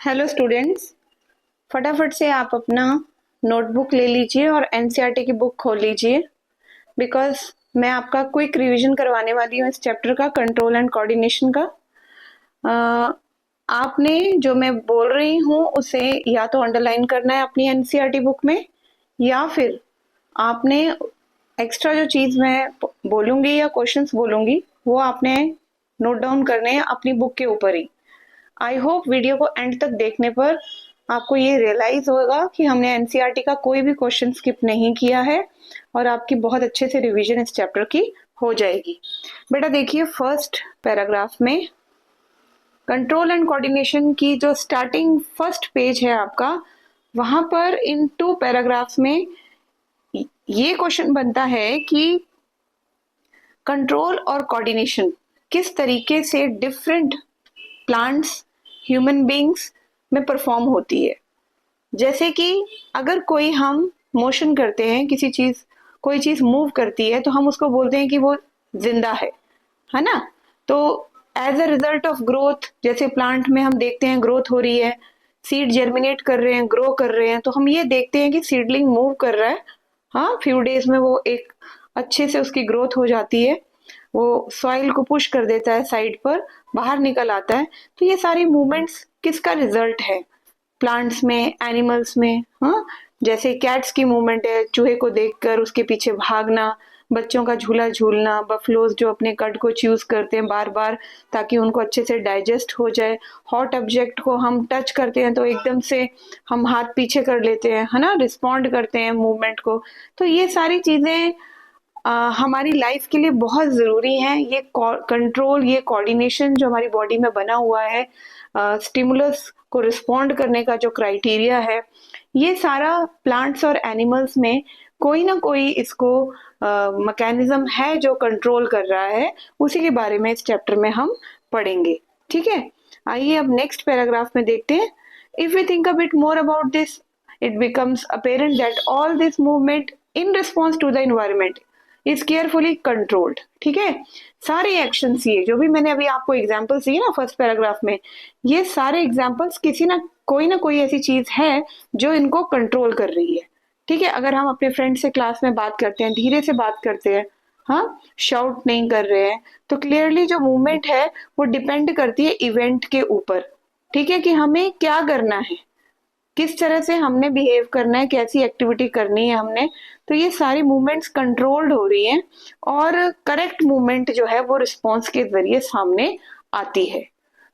Hello students, फटाफट से आप अपना नोटबुक ले लीजिए और एनसीईआरटी की बुक खोल लीजिए बिकॉज मैं आपका क्विक रिवीजन करवाने वाली हूँ इस चैप्टर का, कंट्रोल एंड कोऑर्डिनेशन का। आपने जो मैं बोल रही हूँ उसे या तो अंडरलाइन करना है अपनी एनसीईआरटी बुक में, या फिर आपने एक्स्ट्रा जो चीज़ मैं बोलूँगी या क्वेश्चंस बोलूँगी वो आपने नोट डाउन करने हैं अपनी बुक के ऊपर ही। आई होप वीडियो को एंड तक देखने पर आपको ये रियलाइज होगा कि हमने एनसीईआरटी का कोई भी क्वेश्चन स्किप नहीं किया है और आपकी बहुत अच्छे से रिवीजन इस चैप्टर की हो जाएगी। बेटा देखिए, फर्स्ट पैराग्राफ में कंट्रोल एंड कोऑर्डिनेशन की जो स्टार्टिंग फर्स्ट पेज है आपका, वहां पर इन 2 पैराग्राफ्स में ये क्वेश्चन बनता है कि कंट्रोल और कोऑर्डिनेशन किस तरीके से डिफरेंट प्लांट्स, ह्यूमन बींग्स में परफॉर्म होती है। जैसे कि अगर कोई हम मोशन करते हैं, कोई चीज मूव करती है तो हम उसको बोलते हैं कि वो जिंदा है ना। तो as a result of growth, जैसे प्लांट में हम देखते हैं ग्रोथ हो रही है, सीड जर्मिनेट कर रहे हैं, ग्रो कर रहे हैं, तो हम ये देखते हैं कि सीडलिंग मूव कर रहा है। हाँ, फ्यू डेज में वो एक अच्छे से उसकी ग्रोथ हो जाती है, वो सॉइल को पुश कर देता है साइड पर, बाहर निकल आता है। तो ये सारी मूवमेंट्स किसका रिजल्ट है? प्लांट्स में, एनिमल्स में। हाँ, जैसे कैट्स की मूवमेंट है, चूहे को देखकर उसके पीछे भागना, बच्चों का झूला झूलना, बफलोज जो अपने कट को च्यूज करते हैं बार बार ताकि उनको अच्छे से डाइजेस्ट हो जाए। हॉट ऑब्जेक्ट को हम टच करते हैं तो एकदम से हम हाथ पीछे कर लेते हैं, है ना, रिस्पॉन्ड करते हैं मूवमेंट को। तो ये सारी चीजें हमारी लाइफ के लिए बहुत ज़रूरी है। ये कंट्रोल, ये कोऑर्डिनेशन जो हमारी बॉडी में बना हुआ है, स्टिमुलस को रिस्पॉन्ड करने का जो क्राइटेरिया है, ये सारा प्लांट्स और एनिमल्स में कोई ना कोई इसको मैकेनिज्म है जो कंट्रोल कर रहा है। उसी के बारे में इस चैप्टर में हम पढ़ेंगे। ठीक है, आइए अब नेक्स्ट पैराग्राफ में देखते हैं। If we think a bit more about this, it becomes apparent that all this movement in response to the environment is carefully controlled। ठीक है, सारे एक्शंस, ये जो भी मैंने अभी आपको एग्जांपल्स दिए ना फर्स्ट पैराग्राफ में, ये सारे एग्जांपल्स किसी ना कोई ऐसी चीज है जो इनको कंट्रोल कर रही है। ठीक है, अगर हम अपने फ्रेंड से क्लास में बात करते हैं, धीरे से बात करते हैं, हाँ, शाउट नहीं कर रहे हैं, तो क्लियरली जो मूवमेंट है वो डिपेंड करती है इवेंट के ऊपर। ठीक है, कि हमें क्या करना है, किस तरह से हमने बिहेव करना है, कैसी एक्टिविटी करनी है हमने। तो ये सारी मूवमेंट्स कंट्रोल्ड हो रही हैं और करेक्ट मूवमेंट जो है वो रिस्पॉन्स के जरिए सामने आती है।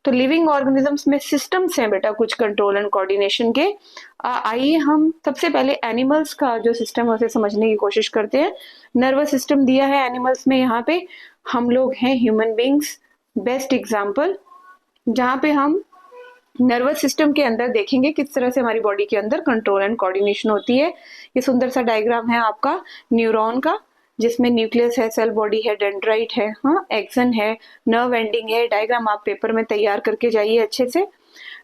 तो लिविंग ऑर्गेनिजम्स में सिस्टम्स हैं बेटा कुछ कंट्रोल एंड कोऑर्डिनेशन के। आइए हम सबसे पहले एनिमल्स का जो सिस्टम है उसे समझने की कोशिश करते हैं। नर्वस सिस्टम दिया है एनिमल्स में, यहाँ पे हम लोग हैं ह्यूमन बींग्स बेस्ट एग्जाम्पल, जहाँ पे हम नर्वस सिस्टम के अंदर देखेंगे किस तरह से हमारी बॉडी के अंदर कंट्रोल एंड कोऑर्डिनेशन होती है। ये सुंदर सा डायग्राम है आपका न्यूरॉन का, जिसमें न्यूक्लियस है, सेल बॉडी है, डेंड्राइट है, हाँ, एक्सन है, नर्व एंडिंग है। डायग्राम आप पेपर में तैयार करके जाइए अच्छे से।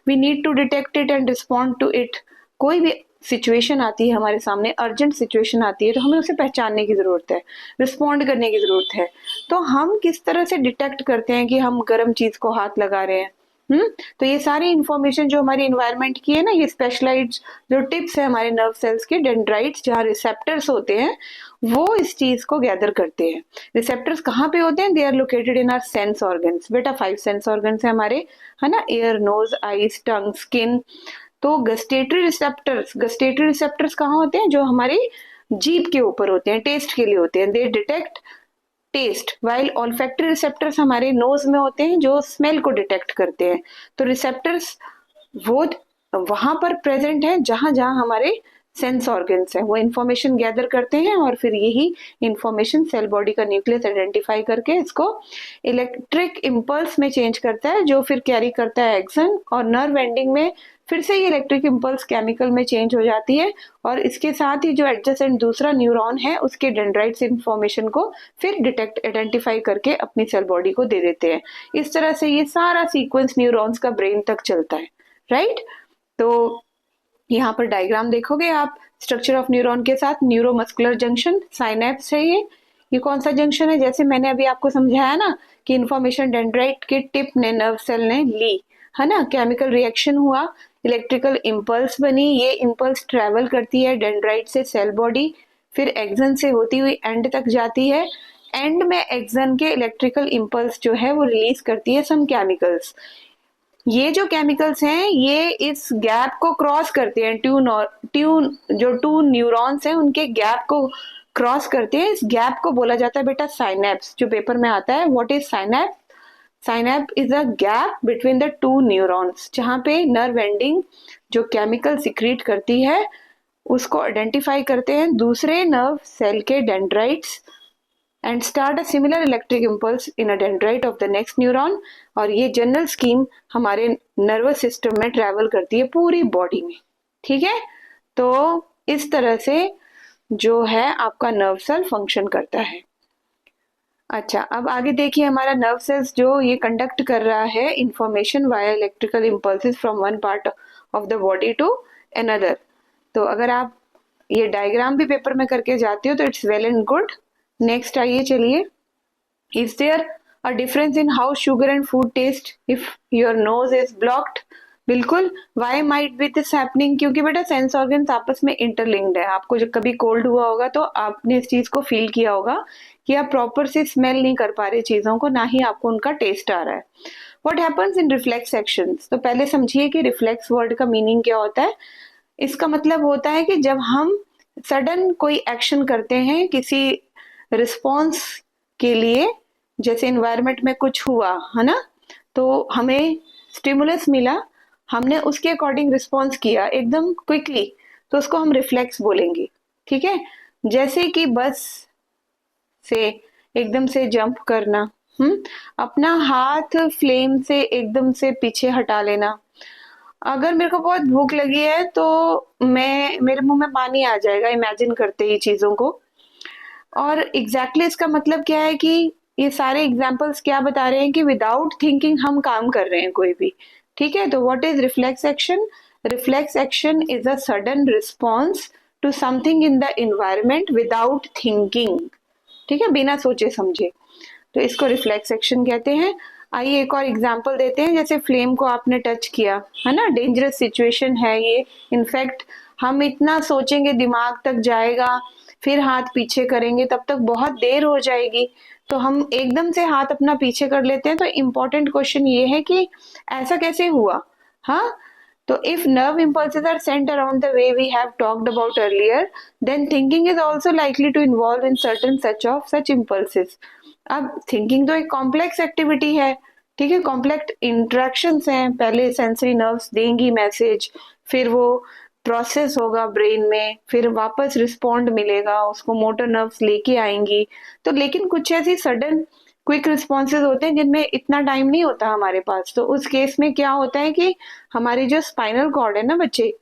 We need to detect it and respond to it. कोई भी सिचुएशन आती है हमारे सामने, अर्जेंट सिचुएशन आती है, तो हमें उसे पहचानने की जरूरत है, रिस्पॉन्ड करने की जरूरत है। तो हम किस तरह से डिटेक्ट करते हैं कि हम गर्म चीज को हाथ लगा रहे हैं। तो ये सारी इंफॉर्मेशन जो हमारी एनवायरनमेंट की है ना, ये स्पेशलाइज्ड जो टिप्स है हमारे नर्व सेल्स के, डेंड्राइट्स, जहाँ रिसेप्टर्स होते हैं, वो इस चीज को गैदर करते हैं। रिसेप्टर्स कहाँ पे होते हैं? They are located in our sense organs. बेटा 5 सेंस ऑर्गन्स है हमारे, है ना, ear, nose, eyes, tongue, skin. तो गस्टेटरी रिसेप्टर्स कहाँ होते हैं? जो हमारी जीभ के ऊपर होते हैं, टेस्ट के लिए होते हैं। They detect taste, while olfactory receptors हमारे नोज में होते हैं जो स्मेल को डिटेक्ट करते हैं। तो रिसेप्टर्स वो वहां पर प्रेजेंट है जहां जहां हमारे सेंस ऑर्गन्स हैं, वो इंफॉर्मेशन गैदर करते हैं और फिर यही इंफॉर्मेशन सेल बॉडी का न्यूक्लियस आइडेंटिफाई करके इसको इलेक्ट्रिक इम्पल्स में चेंज करता है, जो फिर कैरी करता है एक्सन, और नर्व एंडिंग में फिर से ये इलेक्ट्रिक इम्पल्स केमिकल में चेंज हो जाती है और इसके साथ ही जो एडजेसेंट दूसरा न्यूरॉन है उसके डेंड्राइट्स इंफॉर्मेशन को फिर डिटेक्ट आइडेंटिफाई करके अपनी सेल बॉडी को दे देते हैं। इस तरह से ये सारा सीक्वेंस न्यूरॉन्स का ब्रेन तक चलता है, राइट। तो यहाँ पर डायग्राम देखोगे आप स्ट्रक्चर ऑफ न्यूरॉन के साथ, न्यूरोमस्कुलर जंक्शन, साइनेप्स है ये कौन सा जंक्शन है? जैसे मैंने अभी आपको समझाया ना कि इंफॉर्मेशन डेंड्राइट के टिप ने, नर्व सेल ने ली, है ना, केमिकल रिएक्शन हुआ, इलेक्ट्रिकल इम्पल्स बनी, ये इम्पल्स ट्रेवल करती है डेंड्राइट से सेल बॉडी, फिर एक्सन से होती हुई एंड तक जाती है। एंड में एक्सन के इलेक्ट्रिकल इम्पल्स जो है वो रिलीज करती है सम केमिकल्स। ये जो केमिकल्स हैं ये इस गैप को क्रॉस करते हैं, जो टू न्यूरॉन्स हैं उनके गैप को क्रॉस करते हैं। इस गैप को बोला जाता है बेटा साइनेप्स, जो पेपर में आता है। What is synapse? Synapse is a gap between the two neurons, जहाँ पे नर्व एंडिंग जो केमिकल सिक्रीट करती है उसको आइडेंटिफाई करते हैं दूसरे नर्व सेल के dendrites and start a similar electric impulse in a dendrite of the next neuron. और ये जनरल स्कीम हमारे नर्वस सिस्टम में ट्रेवल करती है पूरी बॉडी में। ठीक है, तो इस तरह से जो है आपका नर्व सेल फंक्शन करता है। अच्छा, अब आगे देखिए, हमारा नर्व सेल्स जो ये कंडक्ट कर रहा है information via electrical impulses from one part of the body to another. तो अगर आप ये डायग्राम भी पेपर में करके जाते हो तो it's well and good. Next आइए, चलिए, is there a difference in how sugar and food taste if your nose is blocked? बिल्कुल। Why might be this happening? क्योंकि बेटा सेंस ऑर्गन्स आपस में इंटरलिंक्ड है। आपको जब कभी कोल्ड हुआ होगा तो आपने इस चीज को फील किया होगा कि आप प्रॉपर से स्मेल नहीं कर पा रहे चीजों को, ना ही आपको उनका टेस्ट आ रहा है। What happens in reflex actions? तो पहले समझिए कि रिफ्लेक्स वर्ड का मीनिंग क्या होता है। इसका मतलब होता है कि जब हम सडन कोई एक्शन करते हैं किसी रिस्पॉन्स के लिए, जैसे इन्वायरमेंट में कुछ हुआ है ना, तो हमें स्टिमुलस मिला, हमने उसके अकॉर्डिंग रिस्पॉन्स किया एकदम क्विकली, तो उसको हम रिफ्लेक्स बोलेंगे। ठीक है, जैसे कि बस से एकदम से जंप करना, अपना हाथ फ्लेम से एकदम से पीछे हटा लेना। अगर मेरे को बहुत भूख लगी है तो मेरे मुंह में पानी आ जाएगा इमेजिन करते ही चीजों को। और एग्जैक्टली इसका मतलब क्या है कि ये सारे एग्जाम्पल्स क्या बता रहे हैं कि विदाउट थिंकिंग हम काम कर रहे हैं कोई भी। ठीक है, तो what is reflex action? Reflex action is a sudden response to something in the environment without thinking. ठीक है, बिना सोचे समझे, तो इसको रिफ्लेक्स एक्शन कहते हैं। आइए एक और एग्जांपल देते हैं। जैसे फ्लेम को आपने टच किया है ना, डेंजरस सिचुएशन है ये। इनफैक्ट हम इतना सोचेंगे दिमाग तक जाएगा, फिर हाथ पीछे करेंगे, तब तक बहुत देर हो जाएगी, तो हम एकदम से हाथ अपना पीछे कर लेते हैं। तो इम्पोर्टेंट क्वेश्चन ये है कि ऐसा कैसे हुआ? हाँ, तो if nerve impulses are sent around the way we have talked about earlier, then thinking is also likely to involve in certain such impulses. अब थिंकिंग तो एक कॉम्प्लेक्स एक्टिविटी है। ठीक है, कॉम्प्लेक्स इंटरेक्शंस हैं। पहले सेंसरी नर्व्स देंगी message, फिर वो प्रोसेस होगा ब्रेन में, फिर वापस रिस्पॉन्ड मिलेगा, उसको मोटर नर्व्स लेके आएंगी। तो लेकिन कुछ ऐसी सडन क्विक रिस्पॉन्सेज होते हैं जिनमें इतना टाइम नहीं होता हमारे पास। तो उस केस में क्या होता है कि हमारी जो स्पाइनल कॉर्ड है ना बच्चे,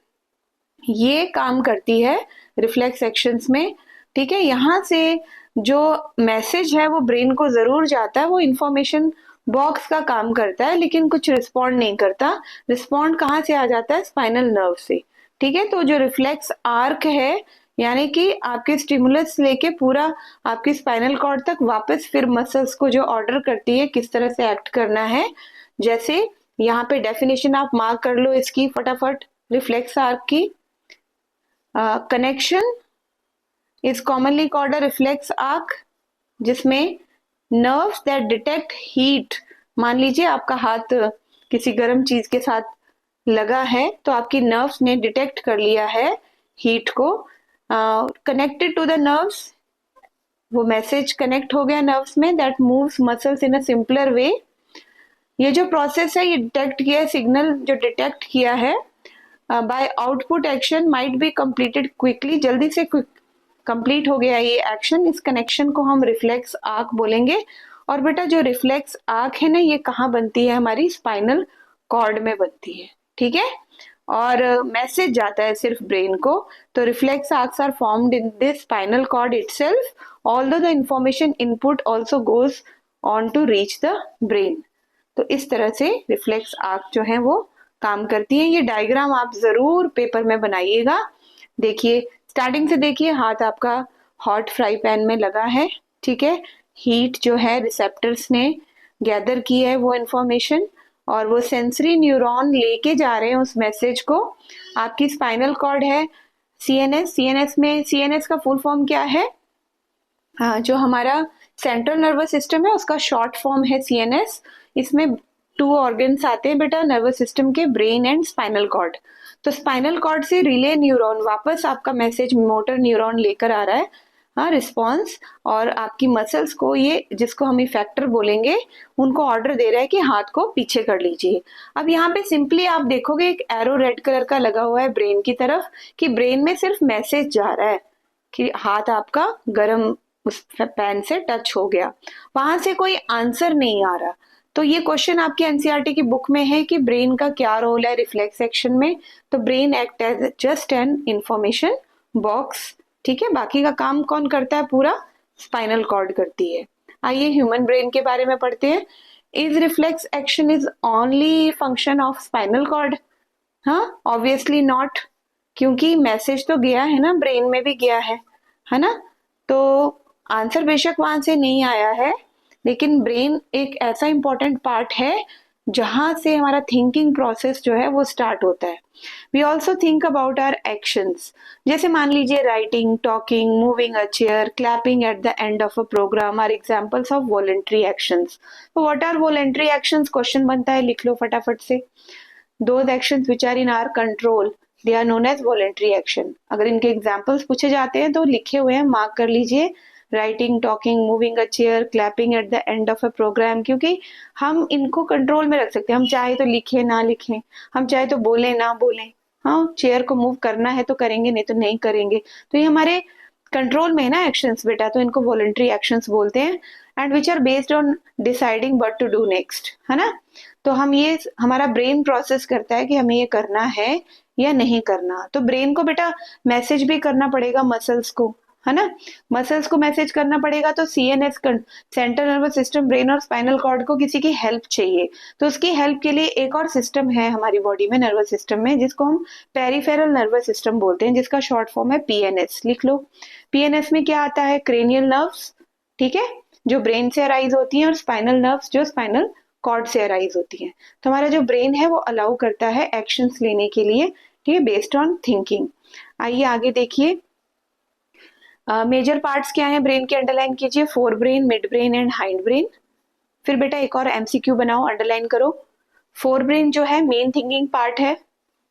ये काम करती है रिफ्लेक्स एक्शंस में। ठीक है, यहाँ से जो मैसेज है वो ब्रेन को जरूर जाता है, वो इंफॉर्मेशन बॉक्स का काम करता है, लेकिन कुछ रिस्पॉन्ड नहीं करता। रिस्पॉन्ड कहाँ से आ जाता है? स्पाइनल नर्व से। ठीक है, तो जो रिफ्लेक्स आर्क है, यानी कि आपके स्टिमुलस लेके पूरा आपकी स्पाइनल कॉर्ड तक वापस फिर मसल्स को जो ऑर्डर करती है किस तरह से एक्ट करना है। जैसे यहाँ पे डेफिनेशन आप मार्क कर लो इसकी फटाफट, रिफ्लेक्स आर्क की। Connection is commonly called a reflex arc, जिसमें नर्व्स दैट डिटेक्ट हीट, मान लीजिए आपका हाथ किसी गर्म चीज के साथ लगा है, तो आपकी नर्व्स ने डिटेक्ट कर लिया है हीट को, कनेक्टेड टू द नर्व्स, वो मैसेज कनेक्ट हो गया नर्व्स में, that moves muscles in a simpler way. ये जो प्रोसेस है, ये डिटेक्ट किया है, सिग्नल जो डिटेक्ट किया है by output action might be completed quickly, जल्दी से कंप्लीट हो गया ये एक्शन। इस कनेक्शन को हम रिफ्लेक्स आर्क बोलेंगे। और बेटा जो रिफ्लेक्स आर्क है ना, ये कहाँ बनती है? हमारी स्पाइनल कॉर्ड में बनती है। ठीक है, और मैसेज जाता है सिर्फ ब्रेन को। तो reflex arcs are formed in this spinal cord itself, although the information input also goes on to reach the brain. तो इस तरह से रिफ्लेक्स आर्क जो है वो काम करती है। ये डायग्राम आप जरूर पेपर में बनाइएगा। देखिए, स्टार्टिंग से देखिए, हाथ आपका हॉट फ्राई पैन में लगा है। ठीक है, हीट जो है रिसेप्टर्स ने गैदर की है वो इंफॉर्मेशन, और वो सेंसरी न्यूरॉन लेके जा रहे हैं उस मैसेज को। आपकी स्पाइनल कॉर्ड है सीएनएस, सीएनएस में सीएनएस का फुल फॉर्म क्या है? जो हमारा सेंट्रल नर्वस सिस्टम है उसका शॉर्ट फॉर्म है सीएनएस। इसमें 2 ऑर्गन्स आते हैं बेटा नर्वस सिस्टम के, ब्रेन एंड स्पाइनल कॉर्ड। तो स्पाइनल कॉर्ड से रिले न्यूरॉन वापस आपका मैसेज मोटर न्यूरॉन लेकर आ रहा है, हाँ, रिस्पॉन्स, और आपकी मसल्स को, ये जिसको हम इफेक्टर बोलेंगे, उनको ऑर्डर दे रहा है कि हाथ को पीछे कर लीजिए। अब यहाँ पे सिंपली आप देखोगे एक एरो रेड कलर का लगा हुआ है ब्रेन की तरफ, कि ब्रेन में सिर्फ मैसेज जा रहा है कि हाथ आपका गर्म उस पैन से टच हो गया, वहां से कोई आंसर नहीं आ रहा। तो ये क्वेश्चन आपके एनसीईआरटी की बुक में है कि ब्रेन का क्या रोल है रिफ्लेक्स एक्शन में। तो brain act as just an information box, ठीक है, बाकी का काम कौन करता है? पूरा स्पाइनल कॉर्ड करती है। आइए ह्यूमन ब्रेन के बारे में पढ़ते हैं। Is reflex action is only function of spinal cord? हाँ, ऑब्वियसली नॉट, क्योंकि मैसेज तो गया है ना, ब्रेन में भी गया है ना। तो आंसर बेशक वहां से नहीं आया है, लेकिन ब्रेन एक ऐसा इंपॉर्टेंट पार्ट है जहां से हमारा थिंकिंग प्रोसेस जो है वो स्टार्ट होता है। We also think about our actions, जैसे मान लीजिए writing, talking, moving a chair, clapping at the end of a program are examples of voluntary actions. तो what are voluntary actions? Question बनता है, लिख लो फटाफट से। Those actions which are in our control they are known as voluntary action. अगर इनके examples पूछे जाते हैं तो लिखे हुए हैं, मार्क कर लीजिए। Writing, talking, moving a chair, clapping at the end of a programme, क्योंकि हम इनको कंट्रोल में रख सकते हैं। हम चाहे तो लिखें ना लिखें, हम चाहे तो बोलें ना बोलें, हाँ, चेयर को मूव करना है तो करेंगे, नहीं तो नहीं करेंगे। तो ये हमारे कंट्रोल में है ना एक्शंस बेटा, तो इनको वॉलंटरी एक्शंस बोलते हैं। And which are based on deciding what to do next, है ना। तो हम ये, हमारा ब्रेन प्रोसेस करता है कि हमें ये करना है या नहीं करना। तो ब्रेन को बेटा मैसेज भी करना पड़ेगा मसल्स को, है ना। मसल्स को मैसेज करना पड़ेगा, तो CNS, central nervous system, brain और स्पाइनल कॉर्ड को किसी की हेल्प चाहिए। तो उसकी हेल्प के लिए एक और सिस्टम है हमारी बॉडी में, नर्वस सिस्टम में, जिसको हम पेरिफेरल नर्वस सिस्टम बोलते हैं, जिसका शॉर्ट फॉर्म है पीएनएस। लिख लो। पीएनएस में क्या आता है? क्रेनियल नर्व्स, ठीक है, जो ब्रेन से अराइज होती हैं, और स्पाइनल नर्व्स जो स्पाइनल कॉर्ड से अराइज होती हैं। तो हमारा जो ब्रेन है वो अलाउ करता है एक्शंस लेने के लिए, ठीक है, बेस्ड ऑन थिंकिंग। आइए आगे देखिए। मेजर पार्ट्स क्या हैं ब्रेन के, अंडरलाइन कीजिए। Fore brain, mid brain and hind brain. फिर बेटा एक और एमसीक्यू बनाओ, अंडरलाइन करो। फोर ब्रेन जो है मेन थिंकिंग पार्ट है,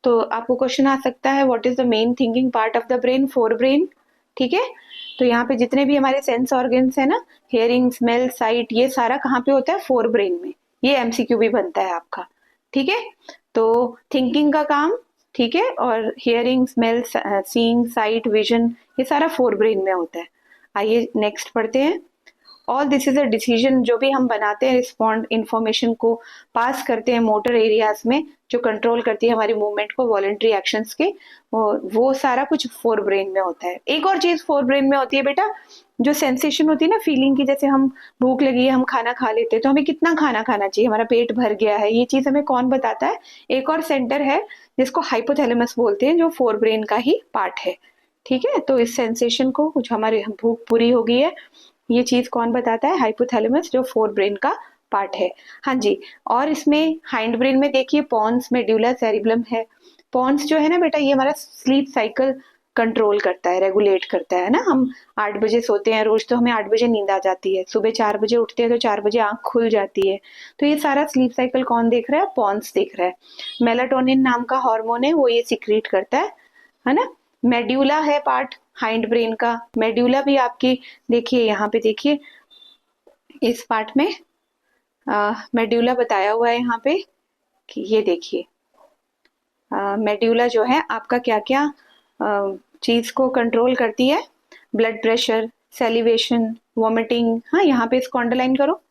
तो आपको क्वेश्चन आ सकता है what is the main thinking part of the brain? Fore brain, ठीक है। तो यहाँ पे जितने भी हमारे सेंस ऑर्गन्स है ना, हियरिंग, स्मेल, साइट, ये सारा कहाँ पे होता है? फोर ब्रेन में। ये एमसीक्यू भी बनता है आपका, ठीक है। तो थिंकिंग का काम, ठीक है, और hearing, smell, seeing, site, vision, ये सारा फोर ब्रेन में होता है। आइए नेक्स्ट पढ़ते हैं। All this is a decision, जो भी हम बनाते हैं, रिस्पॉन्ड, इंफॉर्मेशन को पास करते हैं मोटर एरियाज में, जो कंट्रोल करती है हमारी मूवमेंट को, वॉलंटरी एक्शंस के, वो सारा कुछ फोर ब्रेन में होता है। एक और चीज फोर ब्रेन में होती है बेटा, जो सेंसेशन होती है ना फीलिंग की, जैसे हम भूख लगी है, हम खाना खा लेते हैं, तो हमें कितना खाना खाना चाहिए, हमारा पेट भर गया है, ये चीज हमें कौन बताता है? एक और सेंटर है जिसको हाइपोथैलेमस बोलते हैं, जो फोर ब्रेन का ही पार्ट है, ठीक है। तो इस सेंसेशन को, कुछ हमारी भूख पूरी हो गई है, ये चीज कौन बताता है? हाइपोथैलेमस, जो फोर ब्रेन का पार्ट है। हाँ जी। और इसमें हाइंड ब्रेन में देखिए पॉन्स, मेड्यूला, सेरिब्लम है। पॉन्स जो है ना बेटा, ये हमारा स्लीप साइकिल कंट्रोल करता है, रेगुलेट करता है ना। हम 8 बजे सोते हैं रोज, तो हमें 8 बजे नींद आ जाती है, सुबह 4 बजे उठते हैं तो 4 बजे आंख खुल जाती है। तो ये सारा स्लीप साइकिल कौन देख रहा है? पॉन्स देख रहा है। मेलाटोनिन नाम का हार्मोन है, वो ये सिक्रीट करता है ना। मेड्यूला है पार्ट हाइंड ब्रेन का। मेड्यूला भी आपकी, देखिए यहाँ पे देखिए, इस पार्ट में मेड्यूला बताया हुआ है यहाँ पे, कि ये देखिए मेड्यूला जो है आपका क्या क्या चीज को कंट्रोल करती है? ब्लड प्रेशर, सेलिवेशन, वॉमिटिंग, हाँ, यहाँ पे इसको अंडरलाइन करो।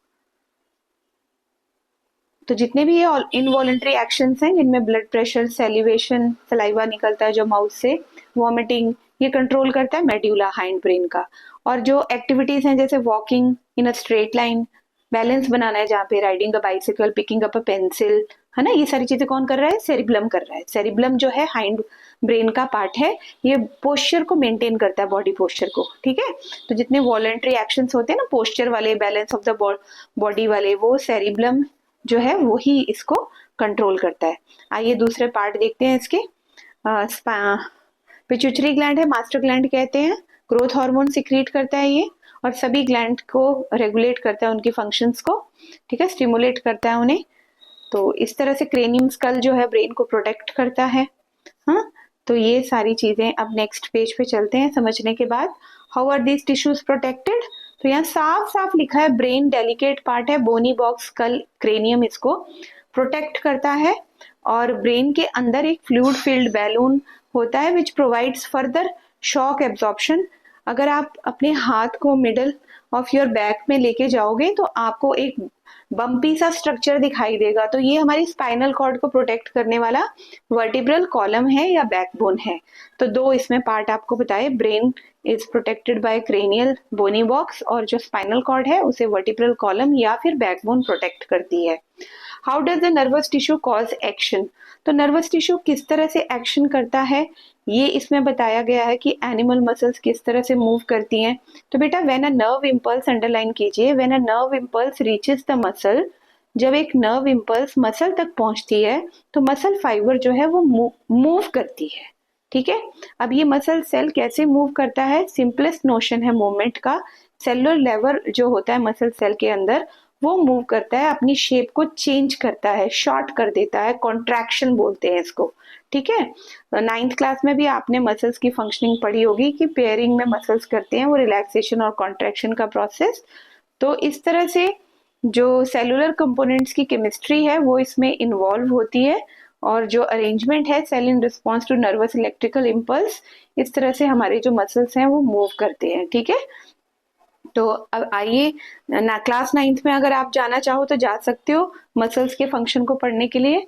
तो जितने भी ये इनवॉलेंट्री एक्शंस हैं, जिनमें ब्लड प्रेशर, सेलिवेशन, सलाइवा निकलता है जो माउथ से, वॉमिटिंग, ये कंट्रोल करता है मेड्यूला हाइंड ब्रेन का। और जो एक्टिविटीज हैं जैसे walking in a straight line, balance बनाना है जहाँ पे, riding a bicycle, picking up a pencil, है ना, ये सारी चीजें कौन कर रहा है? सेरिब्लम कर रहा है। सेरिब्लम जो है हाइंड ब्रेन का पार्ट है, ये पोस्चर को मेंटेन करता है, बॉडी पोस्चर को, ठीक है। तो जितने वॉलेंट्री एक्शंस होते हैं ना, पोस्चर वाले, बैलेंस ऑफ द बॉडी वाले, वो सेरिब्लम जो है वही इसको कंट्रोल करता है। आइए दूसरे पार्ट देखते हैं इसके। पिट्यूटरी ग्लैंड है, मास्टर ग्लैंड कहते हैं, ग्रोथ हार्मोन सिक्रीट करता है ये, और सभी ग्लैंड को रेगुलेट करता है, उनकी फंक्शंस को, ठीक है, स्टिमुलेट करता है उन्हें। तो इस तरह से क्रेनियम स्कल जो है ब्रेन को प्रोटेक्ट करता है। हाँ, तो ये सारी चीजें अब नेक्स्ट पेज पे चलते हैं समझने के बाद। How are these tissues protected? तो यहाँ साफ साफ लिखा है ब्रेन डेलिकेट पार्ट है, बोनी बॉक्स स्कल क्रेनियम इसको प्रोटेक्ट करता है, और ब्रेन के अंदर एक फ्लूइड फिल्ड बैलून होता है which provides further shock absorption. अगर आप अपने हाथ को मिडल ऑफ योर बैक में लेके जाओगे तो आपको एक बम्पी सा स्ट्रक्चर दिखाई देगा, तो ये हमारी स्पाइनल कॉर्ड को प्रोटेक्ट करने वाला वर्टिब्रल कॉलम है या बैकबोन है। तो दो इसमें पार्ट आपको बताए, brain is protected by cranial bony box, और जो स्पाइनल कॉर्ड है उसे वर्टिब्रल कॉलम या फिर बैकबोन प्रोटेक्ट करती है। How does the nervous tissue cause action? तो नर्वस टिश्यू किस तरह से एक्शन करता है ये इसमें बताया गया है कि एनिमल मसल्स किस तरह से मूव करती हैं। तो बेटा when a nerve impulse, underline कीजिए, when a nerve impulse reaches the muscle, जब एक नर्व इम्पल्स मसल तक पहुंचती है तो मसल फाइबर जो है वो मूव करती है, ठीक है। अब ये मसल सेल कैसे मूव करता है? सिंपलेस्ट नोशन है मूवमेंट का, सेलुलर लेवल जो होता है मसल सेल के अंदर वो मूव करता है, अपनी शेप को चेंज करता है, शॉर्ट कर देता है, कॉन्ट्रैक्शन बोलते हैं इसको, ठीक है। 9th क्लास में भी आपने मसल्स की फंक्शनिंग पढ़ी होगी कि पेयरिंग में मसल्स करते हैं वो रिलैक्सेशन और कॉन्ट्रैक्शन का प्रोसेस। तो इस तरह से जो सेलुलर कंपोनेंट्स की केमिस्ट्री है वो इसमें इन्वॉल्व होती है, और जो अरेंजमेंट है cell in response to nervous electrical impulse, इस तरह से हमारे जो मसल्स हैं वो मूव करते हैं, ठीक है। तो अब आइए क्लास 9th में अगर आप जाना चाहो तो जा सकते हो मसल्स के फंक्शन को पढ़ने के लिए,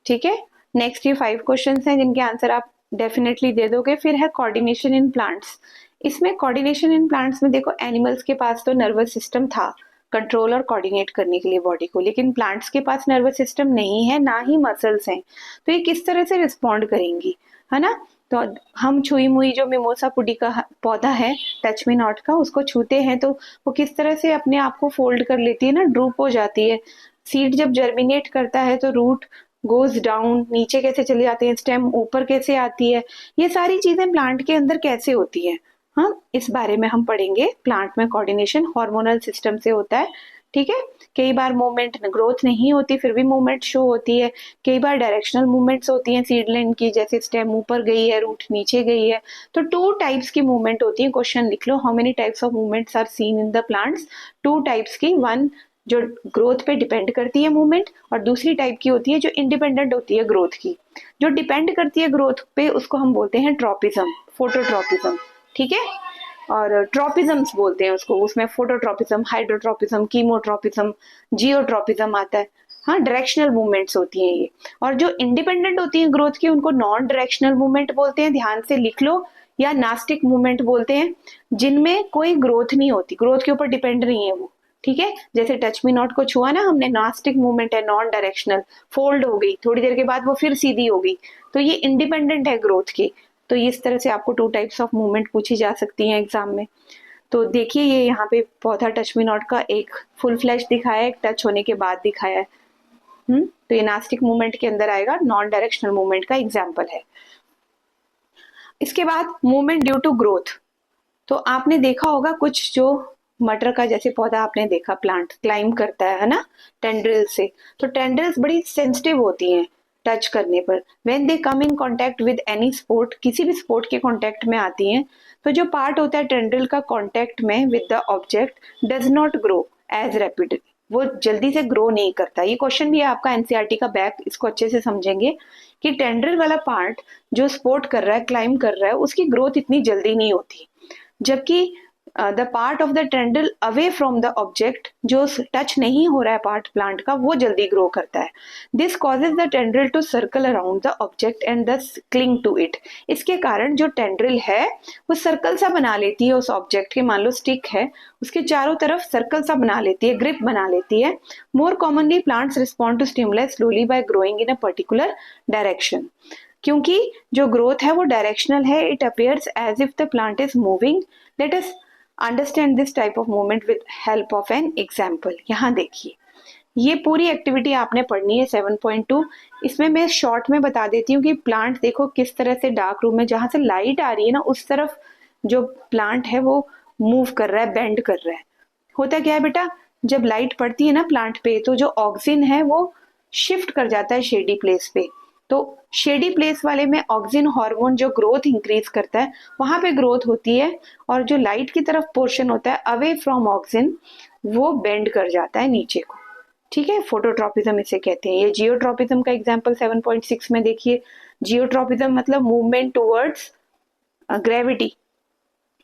ठीक है। नेक्स्ट ये 5 क्वेश्चंस हैं जिनके आंसर आप डेफिनेटली दे दोगे। फिर है कोऑर्डिनेशन इन प्लांट्स। इसमें कोऑर्डिनेशन इन प्लांट्स में देखो एनिमल्स के पास तो नर्वस सिस्टम था कंट्रोल और कोऑर्डिनेट करने के लिए बॉडी को, लेकिन प्लांट्स के पास नर्वस सिस्टम नहीं है, ना ही मसल्स हैं, तो ये किस तरह से रिस्पॉन्ड करेंगी, है ना। तो हम छुई मुई जो मिमोसा पुडी का पौधा है टच मी नॉट का, उसको छूते हैं तो वो किस तरह से अपने आप को फोल्ड कर लेती है ना, ड्रूप हो जाती है। सीड जब जर्मिनेट करता है तो रूट गोज डाउन, नीचे कैसे चले जाते हैं, स्टेम ऊपर कैसे आती है, ये सारी चीजें प्लांट के अंदर कैसे होती है, हाँ इस बारे में हम पढ़ेंगे। प्लांट में कोऑर्डिनेशन हार्मोनल सिस्टम से होता है, ठीक है। कई बार मूवमेंट ग्रोथ नहीं होती फिर भी मूवमेंट शो होती है, कई बार डायरेक्शनल मूवमेंट्स होती हैं सीडलाइन की, जैसे स्टेम ऊपर गई है रूट नीचे गई है। तो 2 टाइप्स की मूवमेंट होती है। क्वेश्चन लिख लो, how many types of movements are seen in the plants? 2 types की, वन जो ग्रोथ पे डिपेंड करती है मूवमेंट, और दूसरी टाइप की होती है जो इंडिपेंडेंट होती है ग्रोथ की। जो डिपेंड करती है ग्रोथ पे उसको हम बोलते हैं ट्रॉपिज्म, फोटोट्रॉपिज्म, ठीक है। और ट्रॉपिज्म्स बोलते हैं उसको, उसमें फोटोट्रॉपिज्म, हाइड्रोट्रॉपिज्म, कीमोट्रॉपिज्म, जियोट्रॉपिज्म आता है। हाँ, डायरेक्शनल मूवमेंट्स होती हैं ये। और जो इंडिपेंडेंट होती हैं ग्रोथ की उनको नॉन डायरेक्शनल मूवमेंट बोलते हैं, ध्यान से लिख लो, या नास्टिक मूवमेंट बोलते हैं, जिनमें कोई ग्रोथ नहीं होती, ग्रोथ के ऊपर डिपेंड नहीं है वो, ठीक है। जैसे टच मी नॉट को छुआ ना हमने, नास्टिक मूवमेंट है, नॉन डायरेक्शनल, फोल्ड हो गई, थोड़ी देर के बाद वो फिर सीधी हो गई, तो ये इंडिपेंडेंट है ग्रोथ की। तो इस तरह से आपको 2 टाइप्स ऑफ मूवमेंट पूछी जा सकती हैं एग्जाम में। तो देखिए ये यहाँ पे पौधा टच मी नॉट का एक फुल फ्लैश दिखाया है, एक टच होने के बाद दिखाया है। तो ये नास्टिक मूवमेंट के अंदर आएगा, नॉन डायरेक्शनल मूवमेंट का एग्जाम्पल है। इसके बाद मूवमेंट ड्यू टू ग्रोथ। तो आपने देखा होगा कुछ जो मटर का जैसे पौधा आपने देखा, प्लांट क्लाइंब करता है ना टेंड्रिल से, तो टेंड्रिल्स बड़ी सेंसिटिव होती हैं टच करने पर। When they come in contact with any sport, किसी भी स्पोर्ट के कांटेक्ट में आती हैं, तो जो पार्ट होता है टेंड्रिल का कांटेक्ट में with the object does not grow as rapidly, वो जल्दी से ग्रो नहीं करता। ये क्वेश्चन भी है आपका एनसीईआरटी का बैक, इसको अच्छे से समझेंगे कि टेंड्रिल वाला पार्ट जो स्पोर्ट कर रहा है, क्लाइंब कर रहा है, उसकी ग्रोथ इतनी जल्दी नहीं होती, जबकि the part of the tendril away from the object, जो टच नहीं हो रहा है पार्ट प्लांट का, वो जल्दी ग्रो करता है। This causes the tendril to circle around the object and thus cling to it. इसके कारण जो टेंड्रिल है वो सर्कल सा बना लेती है उस ऑब्जेक्ट के, मान लो स्टिक है, उसके चारों तरफ सर्कल सा बना लेती है, ग्रिप बना लेती है। More commonly plants respond to stimuli slowly by growing in a particular direction. क्योंकि जो ग्रोथ है वो डायरेक्शनल है, it appears as if the plant is moving. Let us understand this type of movement with help of an example. यहाँ देखिए, ये पूरी activity आपने पढ़नी है 7.2। इसमें मैं शॉर्ट में बता देती हूँ कि प्लांट देखो किस तरह से डार्क रूम में जहां से लाइट आ रही है ना उस तरफ जो प्लांट है वो मूव कर रहा है, बेंड कर रहा है। होता क्या है बेटा, जब लाइट पड़ती है ना प्लांट पे तो जो ऑक्सीजन है वो शिफ्ट कर जाता है शेडी प्लेस पे। तो शेडी प्लेस वाले में ऑक्सीजन हार्मोन जो ग्रोथ इंक्रीज करता है वहां पे ग्रोथ होती है, और जो लाइट की तरफ पोर्शन होता है अवे फ्रॉम ऑक्सीजन वो बेंड कर जाता है नीचे को। ठीक है, फोटोट्रॉपिज्म इसे कहते हैं। ये जियोट्रॉपिज्म का एग्जांपल 7.6 में देखिए। जियोट्रॉपिज्म मतलब मूवमेंट टुवर्ड्स ग्रेविटी,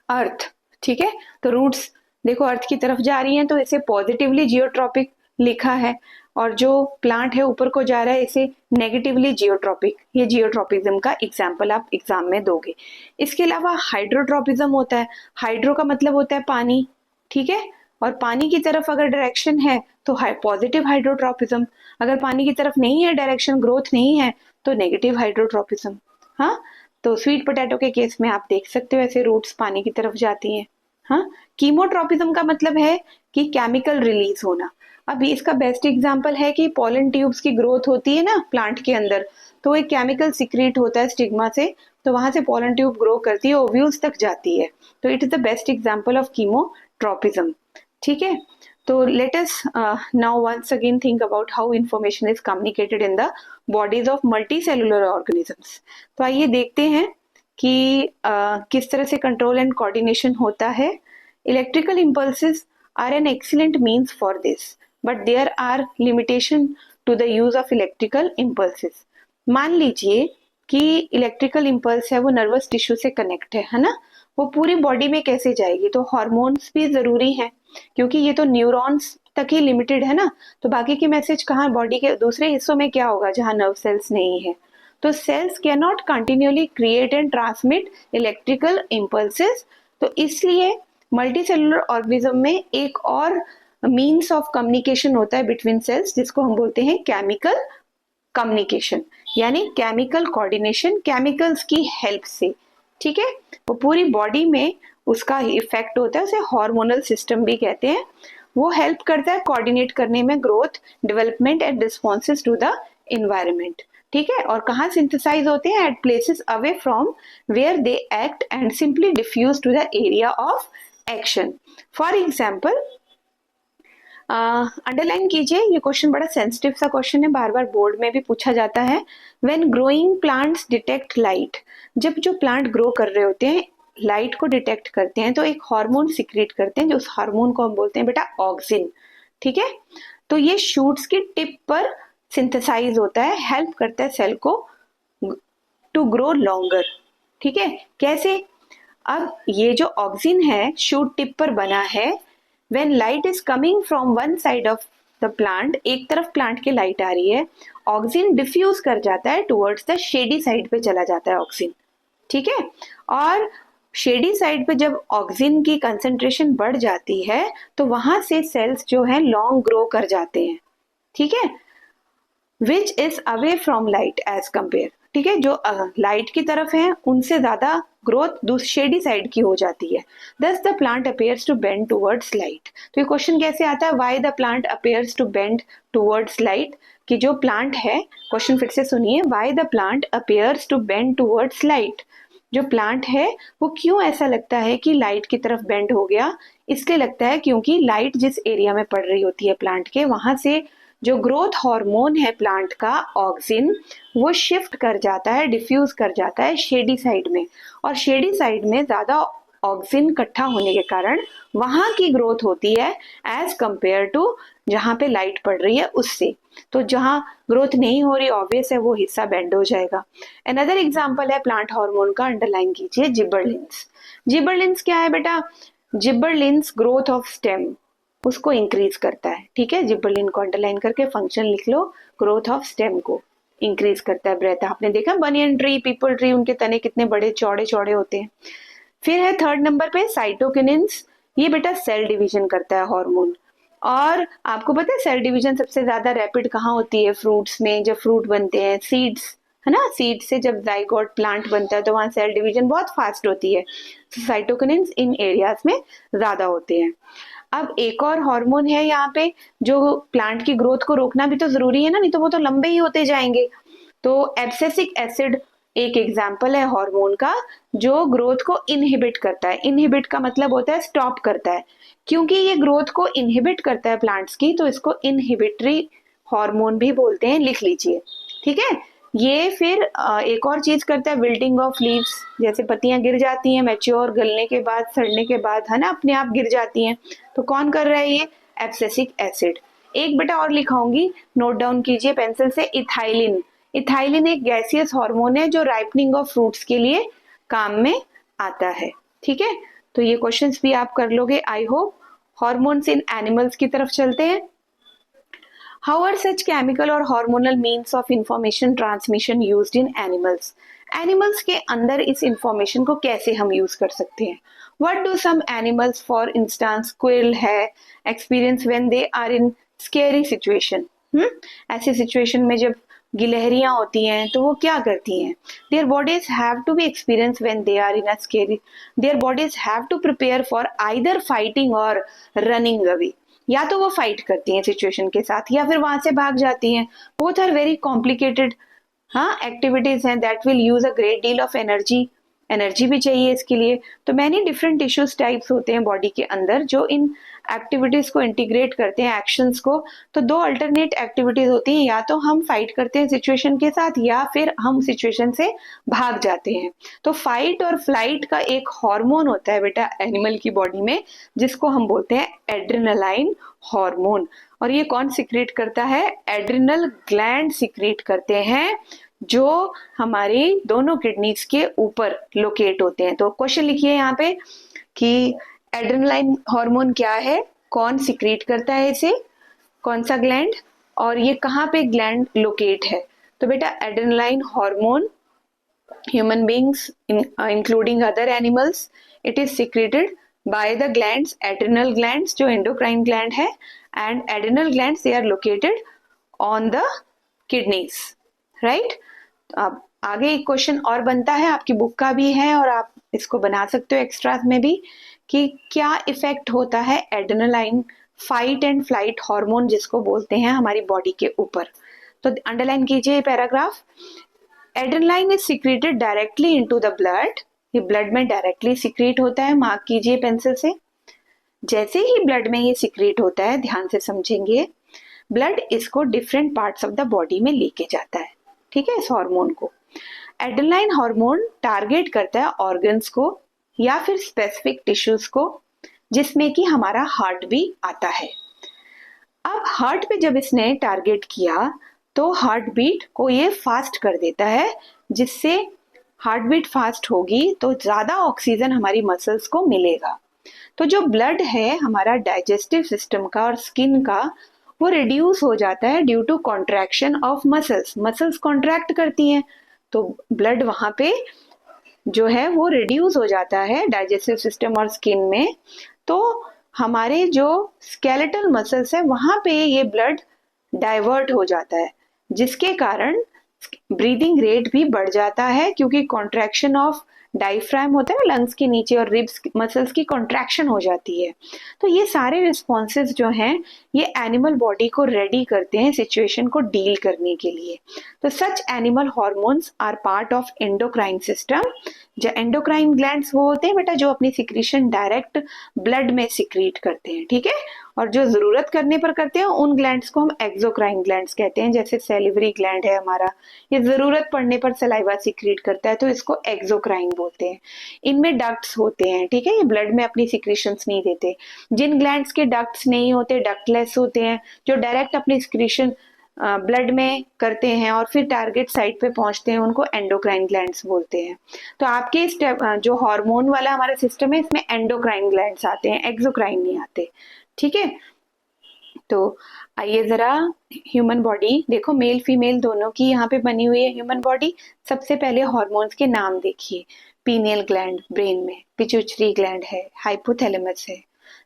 अर्थ। ठीक है, तो रूट्स देखो अर्थ की तरफ जा रही हैं तो इसे पॉजिटिवली जियोट्रॉपिक लिखा है, और जो प्लांट है ऊपर को जा रहा है इसे नेगेटिवली जियोट्रॉपिक। ये जियोट्रॉपिज्म का एग्जाम्पल आप एग्जाम में दोगे। इसके अलावा हाइड्रोट्रॉपिज्म होता है। हाइड्रो का मतलब होता है पानी, ठीक है, और पानी की तरफ अगर डायरेक्शन है तो पॉजिटिव हाइड्रोट्रॉपिज्म, अगर पानी की तरफ नहीं है डायरेक्शन, ग्रोथ नहीं है, तो नेगेटिव हाइड्रोट्रॉपिज्म। हाँ, तो स्वीट पोटैटो के केस में आप देख सकते हो ऐसे रूट्स पानी की तरफ जाती हैं। हाँ, कीमोट्रॉपिज्म का मतलब है कि केमिकल रिलीज होना। अभी इसका बेस्ट एग्जांपल है कि पॉलन ट्यूब्स की ग्रोथ होती है ना प्लांट के अंदर, तो एक केमिकल सिक्रीट होता है स्टिग्मा से, तो वहां से पॉलन ट्यूब ग्रो करती है, ओव्यूल्स तक जाती है। तो it is the best example of chemotropism. ठीक है, तो let us now once again think about how information is communicated in the bodies of multicellular organisms. तो आइए देखते हैं कि किस तरह से कंट्रोल एंड कोऑर्डिनेशन होता है। Electrical impulses are an excellent means for this, but there are limitation to the use of electrical impulses. मान लीजिए कि इलेक्ट्रिकल इम्पल्स है वो नर्वस टिश्यू से कनेक्ट है ना, वो पूरी बॉडी में कैसे जाएगी, तो हार्मोन्स भी जरूरी हैं, क्योंकि ये तो न्यूरॉन्स तक ही लिमिटेड है ना, तो बाकी की मैसेज कहाँ, बॉडी के दूसरे हिस्सों में क्या होगा जहाँ नर्व सेल्स नहीं है। तो cells can not continually create and transmit electrical impulses, तो इसलिए मल्टी सेलुलर ऑर्गेनिज्म में एक और मीन्स ऑफ कम्युनिकेशन होता है बिटवीन सेल्स, जिसको हम बोलते हैं केमिकल कम्युनिकेशन, यानी केमिकल कोऑर्डिनेशन, केमिकल्स की हेल्प से। ठीक है, वो पूरी बॉडी में उसका इफेक्ट होता है, उसे हार्मोनल सिस्टम भी कहते हैं। वो हेल्प करता है कोऑर्डिनेट करने में growth, development and responses to the environment. ठीक है, और कहाँ सिंथेसाइज होते हैं, at places away from where they act and simply diffuse to the area of action. For example underline कीजिए, ये क्वेश्चन बड़ा सेंसिटिव सा क्वेश्चन है, बार बार बोर्ड में भी पूछा जाता है। When growing plants detect light, जब जो प्लांट ग्रो कर रहे होते हैं लाइट को डिटेक्ट करते हैं तो एक हार्मोन सिक्रीट करते हैं, जो उस हार्मोन को हम बोलते हैं बेटा ऑक्सिन। ठीक है, तो ये शूट्स की टिप पर सिंथेसाइज होता है, हेल्प करता है सेल को टू ग्रो लॉन्गर। ठीक है, कैसे, अब ये जो ऑक्सिन है शूट टिप पर बना है, when light is coming from one side of the plant, एक तरफ प्लांट के लाइट आ रही है, ऑक्सीजन डिफ्यूज कर जाता है टुवर्ड्स द शेडी साइड पे चला जाता है ऑक्सीजन। ठीक है, और शेडी साइड पे जब ऑक्सीजन की कंसंट्रेशन बढ़ जाती है तो वहां से सेल्स जो है लॉन्ग ग्रो कर जाते हैं। ठीक है, which is away from light as compare. ठीक है, जो लाइट की तरफ है उनसे ज्यादा ग्रोथ शेडी साइड की हो जाती है। Thus the plant appears to bend towards light. तो ये क्वेश्चन कैसे आता है, why the plant appears to bend towards light, कि जो प्लांट है, क्वेश्चन फिर से सुनिए, why the plant appears to bend towards light, जो प्लांट है वो क्यों ऐसा लगता है कि लाइट की तरफ बेंड हो गया, इसलिए लगता है क्योंकि लाइट जिस एरिया में पड़ रही होती है प्लांट के, वहां से जो ग्रोथ हार्मोन है प्लांट का ऑक्सिन, वो शिफ्ट कर जाता है, डिफ्यूज कर जाता है शेडी साइड में, और शेडी साइड में ज्यादा ऑक्सिन इकट्ठा होने के कारण वहां की ग्रोथ होती है एज कंपेयर टू जहां पे लाइट पड़ रही है उससे। तो जहां ग्रोथ नहीं हो रही, ऑब्वियस है वो हिस्सा बेंड हो जाएगा। अनदर एग्जांपल है प्लांट हार्मोन का, अंडरलाइन कीजिए, जिबरलिंस। जिबरलिंस क्या है बेटा, जिबरलिंस ग्रोथ ऑफ स्टेम उसको इंक्रीज करता है। ठीक है, जिबरलिन को अंडरलाइन करके फंक्शन लिख लो, ग्रोथ ऑफ स्टेम को इंक्रीज करता है। ब्रेथ आपने देखा बनियन ट्री, पीपल ट्री, उनके तने कितने बड़े चौड़े चौड़े होते हैं। फिर है थर्ड नंबर पे साइटोकिनिन्स, ये बेटा सेल डिवीजन करता है हार्मोन। और आपको पता है सेल डिवीजन सबसे ज्यादा रैपिड कहाँ होती है, फ्रूट्स में, जब फ्रूट बनते हैं, सीड्स है ना, सीड से जब जाइगोट प्लांट बनता है तो वहां सेल डिवीजन बहुत फास्ट होती है। साइटोकिनिन्स इन एरियाज में ज्यादा होते हैं। अब एक और हार्मोन है यहाँ पे जो प्लांट की ग्रोथ को रोकना भी तो जरूरी है ना, नहीं तो वो तो लंबे ही होते जाएंगे। तो एब्सिसिक एसिड एक एग्जाम्पल है हार्मोन का जो ग्रोथ को इनहिबिट करता है। इनहिबिट का मतलब होता है स्टॉप करता है। क्योंकि ये ग्रोथ को इनहिबिट करता है प्लांट्स की, तो इसको इनहिबिटरी हार्मोन भी बोलते हैं, लिख लीजिए। ठीक है। ये फिर एक और चीज करता है, विल्टिंग ऑफ लीव्स, जैसे पत्तियां गिर जाती हैं मैच्योर, गलने के बाद, सड़ने के बाद, है ना, अपने आप गिर जाती हैं। तो कौन कर रहा है ये? Abscisic acid. एक बेटा और लिखाऊंगी, नोट डाउन कीजिए पेंसिल से, इथाइलिन। इथाइलिन एक गैसियस हार्मोन है जो राइपनिंग ऑफ फ्रूट्स के लिए काम में आता है। ठीक है। तो ये क्वेश्चंस भी आप कर लोगे I hope. Hormones in animals की तरफ चलते हैं। How are such chemical और hormonal means of information transmission used in animals? Animals के अंदर इस information को कैसे हम use कर सकते हैं? What do some animals, for instance, squirrel है, experience when they are in scary situation? ऐसी situation में जब गिलहरियां होती हैं तो वो क्या करती हैं? Their bodies have to be experienced when they are in a scary. Their bodies have to prepare for either fighting or running away. या तो वो फाइट करती हैं सिचुएशन के साथ या फिर वहां से भाग जाती हैं। Both are very complicated activities हैं that will use a great deal of energy. Energy भी चाहिए इसके लिए। तो मैनी डिफरेंट टिश्यूज टाइप्स होते हैं बॉडी के अंदर जो इन एक्टिविटीज को इंटीग्रेट करते हैं, एक्शंस को। तो दो अल्टरनेट एक्टिविटीज होती हैं, या तो हम फाइट करते हैं सिचुएशन के साथ या फिर हम सिचुएशन से भाग जाते हैं। तो फाइट और फ्लाइट का एक हार्मोन होता है बेटा एनिमल की बॉडी में, जिसको हम बोलते हैं एड्रेनालाइन हार्मोन। और ये कौन सिक्रीट करता है? एड्रिनल ग्लैंड सिक्रीट करते हैं जो हमारी दोनों किडनीज के ऊपर लोकेट होते हैं। तो क्वेश्चन लिखिए यहाँ पे कि एड्रेनालाइन हार्मोन क्या है, कौन सिक्रीट करता है इसे, कौन सा ग्लैंड, और ये कहाँ पे ग्लैंड लोकेट है। तो बेटा adrenaline hormone, human beings including other animals, it is secreted by the glands, adrenal glands जो endocrine gland है, and adrenal glands they are located on the kidneys, right? अब आगे एक क्वेश्चन और बनता है, आपकी बुक का भी है और आप इसको बना सकते हो एक्स्ट्रा में भी, कि क्या इफेक्ट होता है adrenaline fight and flight hormone जिसको बोलते हैं हमारी बॉडी के ऊपर। तो अंडरलाइन कीजिए paragraph. Adrenaline is secreted directly into the blood. ये ब्लड में डायरेक्टली सिक्रेट होता है, मार्क कीजिए पेंसिल से। जैसे ही ब्लड में ये सिक्रेट होता है, ध्यान से समझेंगे, ब्लड इसको different parts of the body में लेके जाता है। ठीक है, इस हार्मोन को। एड्रेनालाइन हार्मोन टारगेट करता है ऑर्गन्स को या फिर स्पेसिफिक टिश्यूज को, जिसमें कि हमारा हार्ट भी आता है। अब हार्ट पे जब इसने टारगेट किया तो हार्ट बीट को ये फास्ट कर देता है, जिससे हार्ट बीट फास्ट होगी तो ज्यादा ऑक्सीजन हमारी मसल्स को मिलेगा। तो जो ब्लड है हमारा डाइजेस्टिव सिस्टम का और स्किन का, वो रिड्यूस हो जाता है due to contraction of muscles. Muscles contract करती हैं तो ब्लड वहां पे जो है वो रिड्यूस हो जाता है डाइजेस्टिव सिस्टम और स्किन में। तो हमारे जो स्केलेटल मसल्स है वहां पे ये ब्लड डाइवर्ट हो जाता है, जिसके कारण ब्रीदिंग रेट भी बढ़ जाता है, क्योंकि कॉन्ट्रैक्शन ऑफ डायफ्राम होता है ना लंग्स के नीचे, और रिब्स मसल्स की कॉन्ट्रैक्शन हो जाती है। तो ये सारे रिस्पॉन्सेज जो हैं ये एनिमल बॉडी को रेडी करते हैं सिचुएशन को डील करने के लिए। तो such animal hormones are part of endocrine system. जो एंडोक्राइन ग्लैंड्स वो होते हैं बेटा जो अपनी सिक्रीशन डायरेक्ट ब्लड में सिक्रीट करते हैं। ठीक है, और जो जरूरत करने पर करते हैं उन ग्लैंड्स को हम एक्सोक्राइन ग्लैंड्स कहते हैं। जैसे सेलिवरी ग्लैंड है हमारा, ये जरूरत पड़ने पर सलाइवा सिक्रीट करता है तो इसको एक्सोक्राइन बोलते हैं। इनमें डक्ट्स होते हैं, ठीक है, ये ब्लड में अपनी सिक्रीशंस नहीं देते। जिन ग्लैंड्स के डक्ट्स नहीं होते, डक्टलेस होते हैं, जो डायरेक्ट अपनी सिक्रीशन ब्लड में करते हैं और फिर टारगेट साइट पे पहुंचते हैं, उनको एंडोक्राइन ग्लैंड्स बोलते हैं। तो आपके इस जो हार्मोन वाला हमारा सिस्टम है इसमें एंडोक्राइन ग्लैंड्स आते हैं, एक्सोक्राइन नहीं आते। ठीक है, तो आइए जरा ह्यूमन बॉडी देखो, मेल फीमेल दोनों की यहाँ पे बनी हुई है ह्यूमन बॉडी। सबसे पहले हार्मोन्स के नाम देखिए। पीनियल ग्लैंड ब्रेन में, पिट्यूटरी ग्लैंड है, हाइपोथैलेमस है,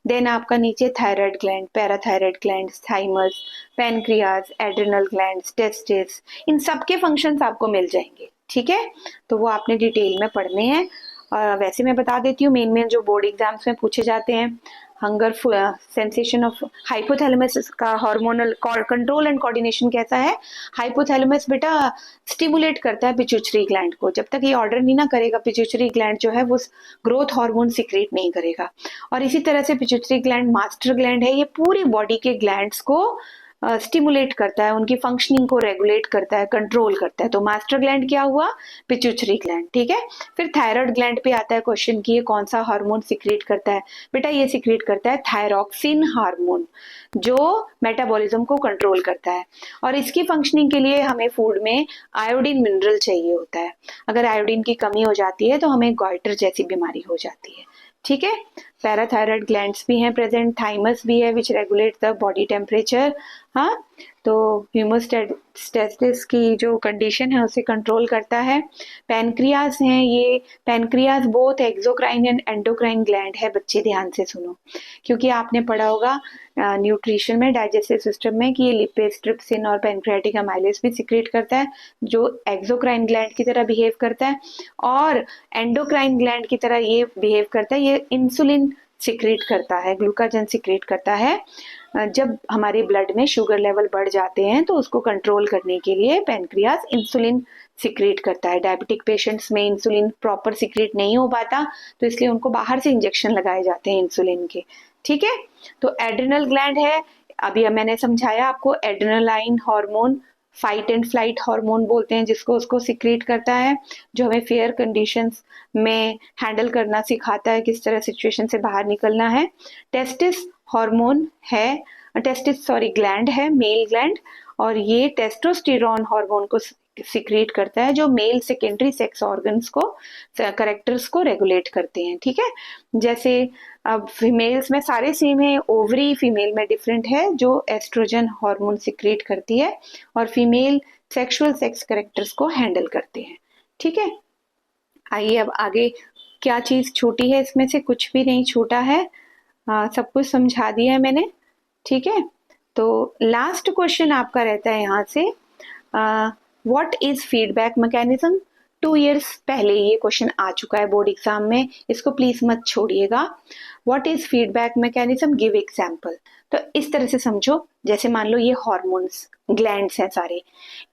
देन आपका नीचे thyroid gland, parathyroid gland, thymus, pancreas, adrenal gland, testis, इन सब के फंक्शंस आपको मिल जाएंगे। ठीक है, तो वो आपने डिटेल में पढ़ने हैं। और वैसे मैं बता देती हूँ मेन जो बोर्ड एग्जाम्स में पूछे जाते हैं, हंगर सेंसेशन ऑफ हाइपोथैलेमस का हार्मोनल कंट्रोल एंड कोऑर्डिनेशन कैसा है? हाइपोथैलेमस बेटा स्टिमुलेट करता है पिट्यूटरी ग्लैंड को। जब तक ये ऑर्डर नहीं ना करेगा, पिट्यूटरी ग्लैंड जो है वो ग्रोथ हार्मोन सिक्रेट नहीं करेगा। और इसी तरह से पिट्यूटरी ग्लैंड मास्टर ग्लैंड है, ये पूरी बॉडी के ग्लैंड्स को स्टिमुलेट करता है, उनकी फंक्शनिंग को रेगुलेट करता है, कंट्रोल करता है। तो मास्टर ग्लैंड क्या हुआ? पिट्यूटरी ग्लैंड, ठीक है। फिर थायराइड ग्लैंड पे आता है क्वेश्चन कि ये कौन सा हार्मोन सिक्रेट करता है? बेटा ये सिक्रेट करता है थायरॉक्सिन हार्मोन, जो मेटाबॉलिज्म को कंट्रोल करता है। और इसकी फंक्शनिंग के लिए हमें फूड में आयोडीन मिनरल चाहिए होता है। अगर आयोडीन की कमी हो जाती है तो हमें गॉइटर जैसी बीमारी हो जाती है, ठीक है। पैराथायराइड ग्लैंड्स भी हैं प्रेजेंट, थाइमस भी है विच रेगुलेट द बॉडी टेम्परेचर। हाँ, तो ह्यूमोस्टैसिस की जो कंडीशन है उसे कंट्रोल करता है। पैनक्रियाज हैं, ये pancreas both exocrine and endocrine gland है। बच्चे ध्यान से सुनो, क्योंकि आपने पढ़ा होगा न्यूट्रिशन में, डाइजेस्टिव सिस्टम में, कि ये लिपेज, ट्रिप्सिन और पैनक्रियाटिक अमाइलेज भी सिक्रेट करता है, जो एक्सोक्राइन ग्लैंड की तरह बिहेव करता है। और एंडोक्राइन ग्लैंड की तरह ये बिहेव करता है, ये इंसुलिन सिक्रेट करता है, ग्लूकाजन सिक्रेट करता है। जब हमारे ब्लड में शुगर लेवल बढ़ जाते हैं तो उसको कंट्रोल करने के लिए पैनक्रियाज इंसुलिन सिक्रेट करता है। डायबिटिक पेशेंट्स में इंसुलिन प्रॉपर सिक्रेट नहीं हो पाता, तो इसलिए उनको बाहर से इंजेक्शन लगाए जाते हैं इंसुलिन के, ठीक है। तो एड्रिनल ग्लैंड है, अभी मैंने समझाया आपको, adrenaline hormone, fight and flight hormone बोलते हैं जिसको, उसको सिक्रेट करता है, जो हमें फेयर कंडीशंस में हैंडल करना सिखाता है, किस तरह सिचुएशन से बाहर निकलना है। टेस्टिस हार्मोन है, ग्लैंड है, मेल ग्लैंड, और ये टेस्टोस्टेरोन हार्मोन को सिक्रेट करता है, जो मेल सेकेंडरी सेक्स ऑर्गन्स को, करेक्टर्स को रेगुलेट करते हैं, ठीक है। जैसे अब फीमेल्स में सारे सेम है, ओवरी फीमेल में डिफरेंट है, जो एस्ट्रोजन हार्मोन सिक्रेट करती है, और फीमेल सेक्सुअल सेक्स करेक्टर्स को हैंडल करते हैं, ठीक है। आइए अब आगे, क्या चीज छूटी है? इसमें से कुछ भी नहीं छूटा है, सब कुछ समझा दिया है मैंने, ठीक है। तो लास्ट क्वेश्चन आपका रहता है यहाँ से, what is feedback mechanism? 2 years पहले ये क्वेश्चन आ चुका है बोर्ड एग्जाम में, इसको प्लीज मत छोड़िएगा। What is feedback mechanism, give example. तो इस तरह से समझो, जैसे मान लो ये हॉर्मोन्स ग्लैंड्स हैं सारे,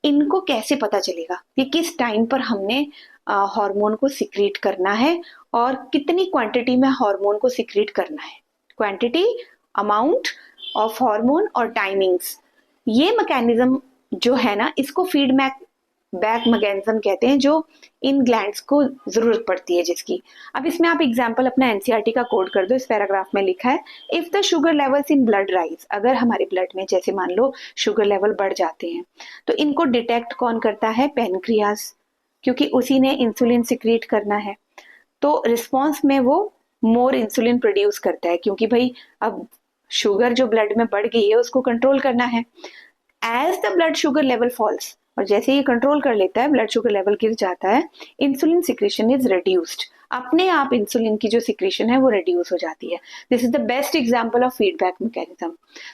इनको कैसे पता चलेगा कि किस टाइम पर हमने हार्मोन को सिक्रेट करना है और कितनी क्वांटिटी में हार्मोन को सिक्रेट करना है? क्वांटिटी, अमाउंट ऑफ हार्मोन और टाइमिंग्स, ये मैकेनिज्म जो है ना, इसको फीडबैक मैकेनिज्म कहते हैं, जो इन ग्लैंड्स को जरूरत पड़ती है जिसकी। अब इसमें आप एग्जांपल अपना एनसीईआरटी का कोड कर दो। इस पैराग्राफ में लिखा है, if the sugar levels in blood rise, अगर हमारे ब्लड में जैसे मान लो शुगर लेवल बढ़ जाते हैं, तो इनको डिटेक्ट कौन करता है? पैनक्रियाज, क्योंकि उसी ने इंसुलिन सिक्रेट करना है। तो रिस्पॉन्स में वो मोर इंसुलिन प्रोड्यूस करता है, क्योंकि भाई अब शुगर जो ब्लड में बढ़ गई है उसको कंट्रोल करना है। As the blood sugar level falls, और जैसे ये कंट्रोल कर लेता है, ब्लड शुगर लेवल गिर जाता है, इंसुलिन सिक्रेशन इज रिड्यूस्ड, अपने आप इंसुलिन की जो सिक्रेशन है वो रिड्यूस हो जाती है। This is the best example of feedback mechanism.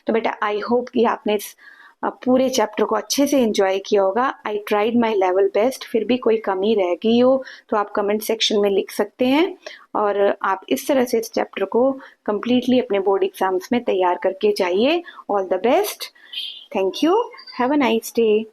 तो बेटा आई होप कि आपने इस पूरे चैप्टर को अच्छे से एंजॉय किया होगा। I tried my level best. फिर भी कोई कमी रह गई हो तो आप कमेंट सेक्शन में लिख सकते हैं, और आप इस तरह से इस चैप्टर को कंप्लीटली अपने बोर्ड एग्जाम्स में तैयार करके जाइए। All the best, thank you, have a nice day.